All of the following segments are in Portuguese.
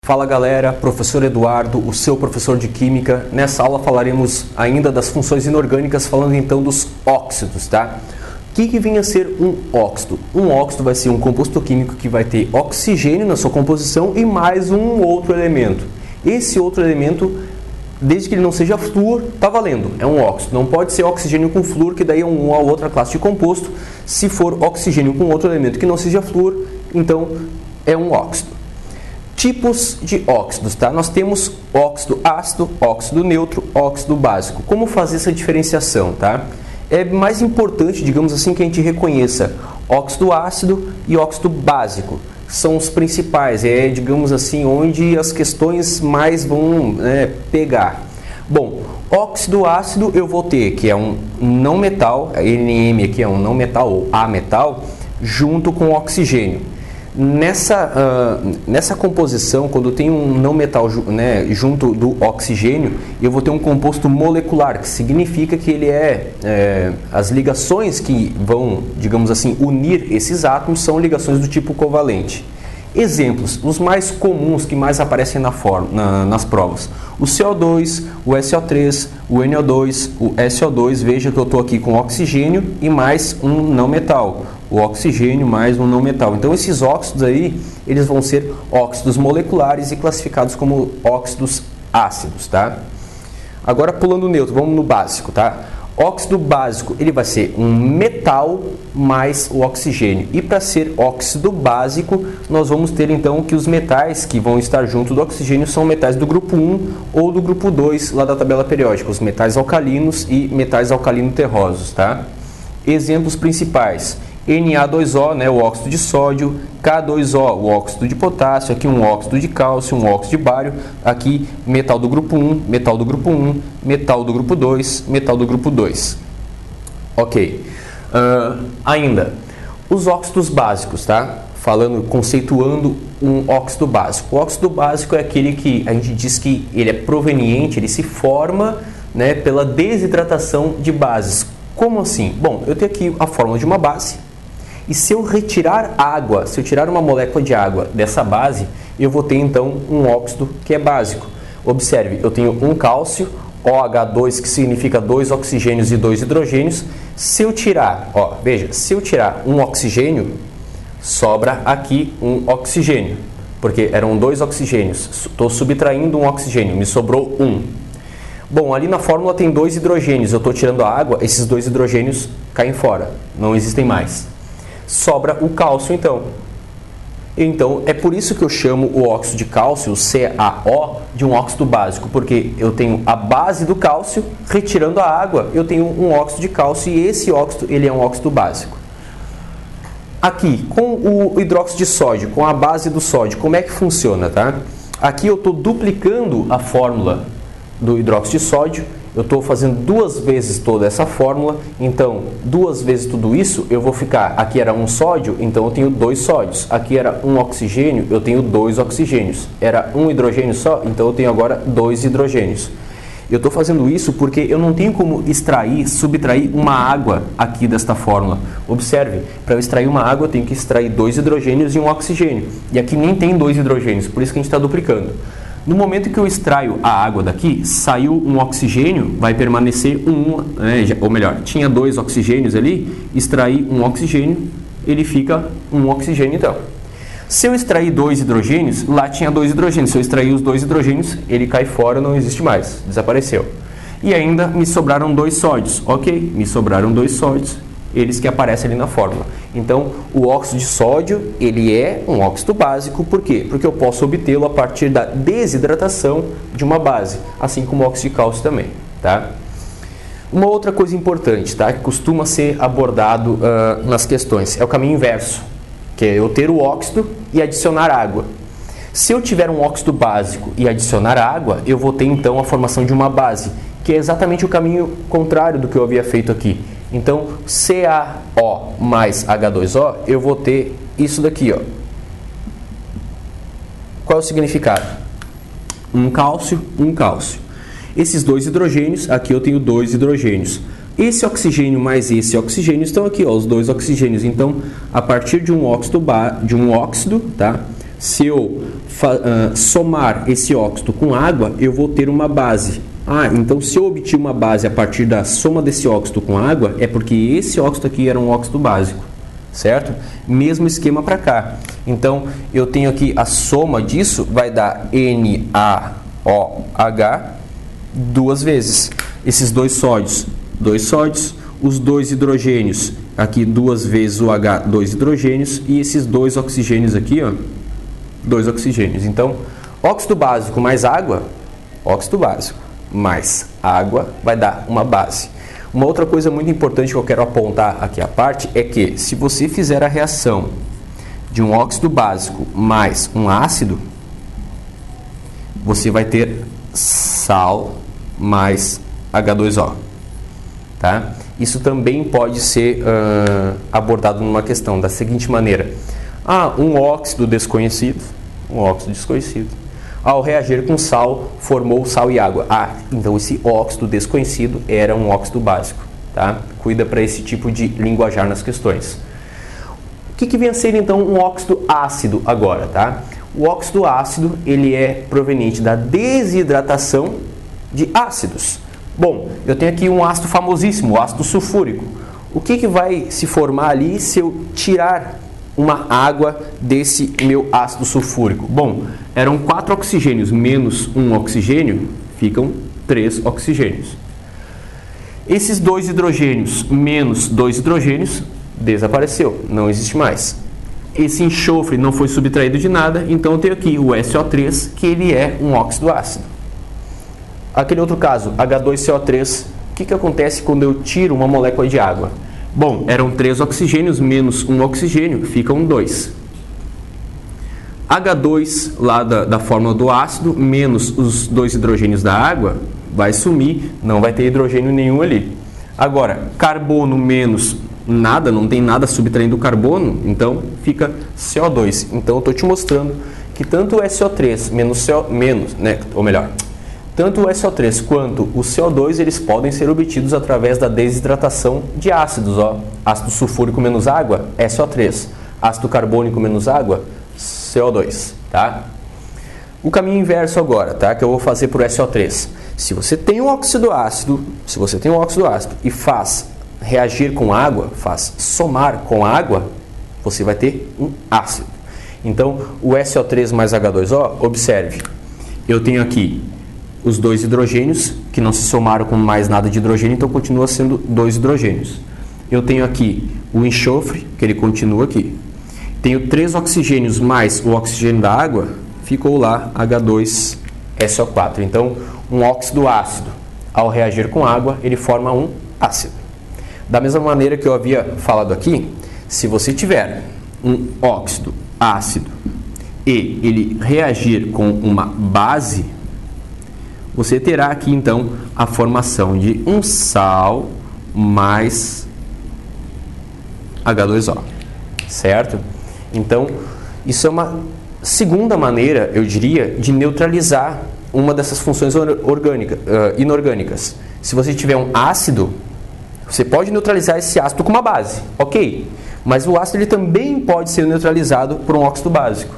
Fala galera, professor Eduardo, o seu professor de Química. Nessa aula falaremos ainda das funções inorgânicas, falando então dos óxidos, tá? O que vinha a ser um óxido? Um óxido vai ser um composto químico que vai ter oxigênio na sua composição e mais um outro elemento. Esse outro elemento, desde que ele não seja flúor, tá valendo, é um óxido. Não pode ser oxigênio com flúor, que daí é uma outra classe de composto. Se for oxigênio com outro elemento que não seja flúor, então é um óxido. Tipos de óxidos, tá? Nós temos óxido ácido, óxido neutro, óxido básico. Como fazer essa diferenciação, tá? É mais importante, digamos assim, que a gente reconheça óxido ácido e óxido básico. São os principais, digamos assim, onde as questões mais vão pegar. Bom, óxido ácido eu vou ter, que é um não metal, NM aqui é um não metal ou ametal, junto com oxigênio. Nessa composição, quando tem um não metal junto do oxigênio, eu vou ter um composto molecular, que significa que ele as ligações que vão, digamos assim, unir esses átomos são ligações do tipo covalente. Exemplos, os mais comuns que mais aparecem nas provas: o CO2, o SO3, o NO2, o SO2. Veja que eu estou aqui com oxigênio e mais um não metal. O oxigênio mais um não metal. Então esses óxidos aí, eles vão ser óxidos moleculares e classificados como óxidos ácidos, tá? Agora pulando o neutro, vamos no básico, tá? Óxido básico, ele vai ser um metal mais o oxigênio. E para ser óxido básico, nós vamos ter então que os metais que vão estar junto do oxigênio são metais do grupo 1 ou do grupo 2 lá da tabela periódica, os metais alcalinos e metais alcalino-terrosos, tá? Exemplos principais: Na2O, o óxido de sódio, K2O, o óxido de potássio, aqui um óxido de cálcio, um óxido de bário, aqui metal do grupo 1, metal do grupo 1, metal do grupo 2, metal do grupo 2. Ok. Ainda, os óxidos básicos, tá? Conceituando um óxido básico. O óxido básico é aquele que a gente diz que ele é proveniente, ele se forma pela desidratação de bases. Como assim? Bom, eu tenho aqui a fórmula de uma base. E se eu retirar água, se eu tirar uma molécula de água dessa base, eu vou ter então um óxido que é básico. Observe, eu tenho um cálcio, OH2, que significa 2 oxigênios e 2 hidrogênios. Se eu tirar, veja, se eu tirar um oxigênio, sobra aqui um oxigênio, porque eram 2 oxigênios. Estou subtraindo um oxigênio, me sobrou um. Bom, ali na fórmula tem 2 hidrogênios, eu estou tirando a água, esses 2 hidrogênios caem fora, não existem mais. Sobra o cálcio então. Então é por isso que eu chamo o óxido de cálcio, o CaO, de um óxido básico, porque eu tenho a base do cálcio, retirando a água, eu tenho um óxido de cálcio e esse óxido ele é um óxido básico. Aqui, com o hidróxido de sódio, com a base do sódio, como é que funciona, tá? Aqui eu estou duplicando a fórmula do hidróxido de sódio, eu estou fazendo 2 vezes toda essa fórmula, então 2 vezes tudo isso, eu vou ficar, aqui era um sódio, então eu tenho 2 sódios, aqui era um oxigênio, eu tenho 2 oxigênios, era um hidrogênio só, então eu tenho agora 2 hidrogênios. Eu estou fazendo isso porque eu não tenho como subtrair uma água aqui desta fórmula. Observe, para eu extrair uma água eu tenho que extrair 2 hidrogênios e um oxigênio, e aqui nem tem 2 hidrogênios, por isso que a gente está duplicando. No momento que eu extraio a água daqui, saiu um oxigênio, vai permanecer ou melhor, tinha 2 oxigênios ali, extraí um oxigênio, ele fica um oxigênio então. Se eu extrair 2 hidrogênios, lá tinha 2 hidrogênios, se eu extrair os 2 hidrogênios, ele cai fora, não existe mais, desapareceu. E ainda me sobraram 2 sódios, ok, me sobraram 2 sódios, eles que aparecem ali na fórmula. Então, o óxido de sódio, ele é um óxido básico, por quê? Porque eu posso obtê-lo a partir da desidratação de uma base, assim como o óxido de cálcio também, tá? Uma outra coisa importante, tá? Que costuma ser abordado nas questões, é o caminho inverso, que é eu ter o óxido e adicionar água. Se eu tiver um óxido básico e adicionar água, eu vou ter então a formação de uma base, que é exatamente o caminho contrário do que eu havia feito aqui. Então, CaO mais H2O, eu vou ter isso daqui, ó. Qual é o significado? Um cálcio, um cálcio. Esses 2 hidrogênios, aqui eu tenho 2 hidrogênios. Esse oxigênio mais esse oxigênio estão aqui, ó, os 2 oxigênios. Então, a partir de um óxido, tá? Se eu somar esse óxido com água, eu vou ter uma base. Então se eu obtive uma base a partir da soma desse óxido com água, é porque esse óxido aqui era um óxido básico, certo? Mesmo esquema para cá. Então eu tenho aqui a soma disso, vai dar NaOH duas vezes. Esses dois sódios, os dois hidrogênios, aqui duas vezes o H, dois hidrogênios, e esses dois oxigênios aqui, ó, dois oxigênios. Então, óxido básico mais água, óxido básico mais água vai dar uma base. Uma outra coisa muito importante que eu quero apontar aqui à parte é que se você fizer a reação de um óxido básico mais um ácido, você vai ter sal mais H2O, tá? Isso também pode ser abordado numa questão da seguinte maneira: um óxido desconhecido, ao reagir com sal, formou sal e água. Então esse óxido desconhecido era um óxido básico, tá? Cuida para esse tipo de linguajar nas questões. O que vem a ser então um óxido ácido agora, tá? O óxido ácido, ele é proveniente da desidratação de ácidos. Bom, eu tenho aqui um ácido famosíssimo, o ácido sulfúrico. O que vai se formar ali se eu tirar uma água desse meu ácido sulfúrico? Bom, eram 4 oxigênios menos um oxigênio, ficam 3 oxigênios. Esses 2 hidrogênios menos 2 hidrogênios desapareceu, não existe mais. Esse enxofre não foi subtraído de nada, então eu tenho aqui o SO3, que ele é um óxido ácido. Aquele outro caso, H2CO3, o que acontece quando eu tiro uma molécula de água? Bom, eram 3 oxigênios menos um oxigênio, ficam 2. H2 lá da fórmula do ácido, menos os 2 hidrogênios da água, vai sumir, não vai ter hidrogênio nenhum ali. Agora, carbono menos nada, não tem nada subtraindo o carbono, então fica CO2. Então eu estou te mostrando que tanto o SO3 tanto o SO3 quanto o CO2, eles podem ser obtidos através da desidratação de ácidos. Ácido sulfúrico menos água, SO3. Ácido carbônico menos água, CO2. Tá? O caminho inverso agora, tá? Que eu vou fazer para o SO3. Se você tem um óxido ácido, e faz reagir com água, faz somar com água, você vai ter um ácido. Então, o SO3 mais H2O, observe, eu tenho aqui os 2 hidrogênios, que não se somaram com mais nada de hidrogênio, então continua sendo 2 hidrogênios. Eu tenho aqui o enxofre, que ele continua aqui. Tenho 3 oxigênios mais o oxigênio da água, ficou lá H2SO4. Então, um óxido ácido, ao reagir com água, ele forma um ácido. Da mesma maneira que eu havia falado aqui, se você tiver um óxido ácido e ele reagir com uma base, você terá aqui então a formação de um sal mais H2O, certo? Então, isso é uma segunda maneira, eu diria, de neutralizar uma dessas funções inorgânicas. Se você tiver um ácido, você pode neutralizar esse ácido com uma base, ok? Mas o ácido ele também pode ser neutralizado por um óxido básico.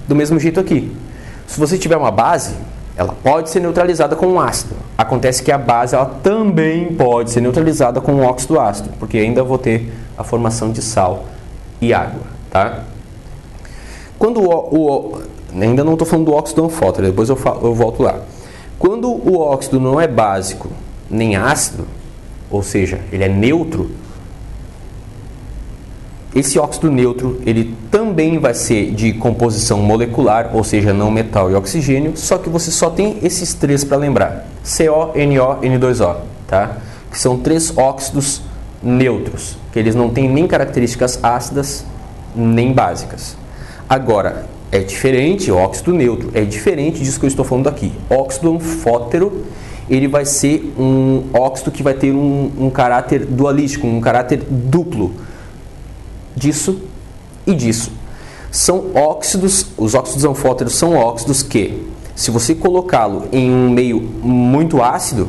Do mesmo jeito aqui. Se você tiver uma base, ela pode ser neutralizada com um ácido. Acontece que a base ela também pode ser neutralizada com um óxido ácido, porque ainda vou ter a formação de sal e água, tá? Quando ainda não estou falando do óxido anfótero, depois eu volto lá. Quando o óxido não é básico nem ácido, ou seja, ele é neutro, esse óxido neutro ele também vai ser de composição molecular, ou seja, não metal e oxigênio, só que você só tem esses 3 para lembrar: CO, NO, N2O, tá? Que são 3 óxidos neutros, que eles não têm nem características ácidas nem básicas. Agora, é diferente, o óxido neutro é diferente disso que eu estou falando aqui. Óxido anfótero, ele vai ser um óxido que vai ter um caráter dualístico, um caráter duplo, disso e disso. São óxidos, os óxidos anfóteros são óxidos que, se você colocá-lo em um meio muito ácido,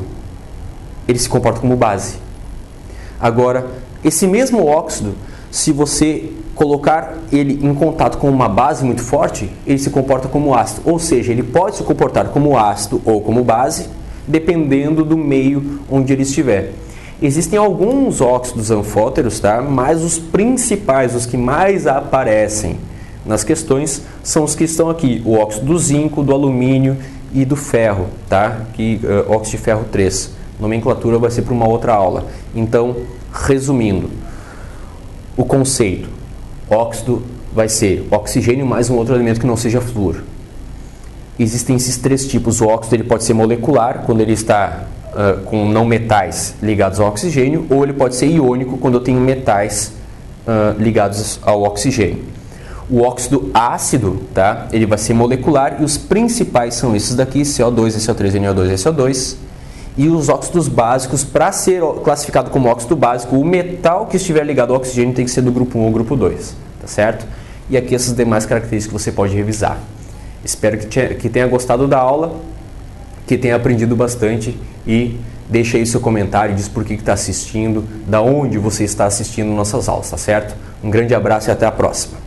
ele se comporta como base. Agora, esse mesmo óxido, se você colocar ele em contato com uma base muito forte, ele se comporta como ácido. Ou seja, ele pode se comportar como ácido ou como base, dependendo do meio onde ele estiver. Existem alguns óxidos anfóteros, tá? Mas os principais, os que mais aparecem nas questões, são os que estão aqui. O óxido do zinco, do alumínio e do ferro, tá? Óxido de ferro 3. Nomenclatura vai ser para uma outra aula. Então, resumindo, o conceito: óxido vai ser oxigênio mais um outro elemento que não seja flúor. Existem esses três tipos. O óxido ele pode ser molecular, quando ele está com não metais ligados ao oxigênio, ou ele pode ser iônico, quando eu tenho metais ligados ao oxigênio. O óxido ácido, tá? Ele vai ser molecular e os principais são esses daqui: CO2, SO3, NO2 e SO2. E os óxidos básicos, para ser classificado como óxido básico, o metal que estiver ligado ao oxigênio tem que ser do grupo 1 ou grupo 2, tá certo? E aqui essas demais características que você pode revisar. Espero que tenha gostado da aula, que tenha aprendido bastante, e deixa aí seu comentário, diz por que está assistindo, da onde você está assistindo nossas aulas, tá certo? Um grande abraço e até a próxima.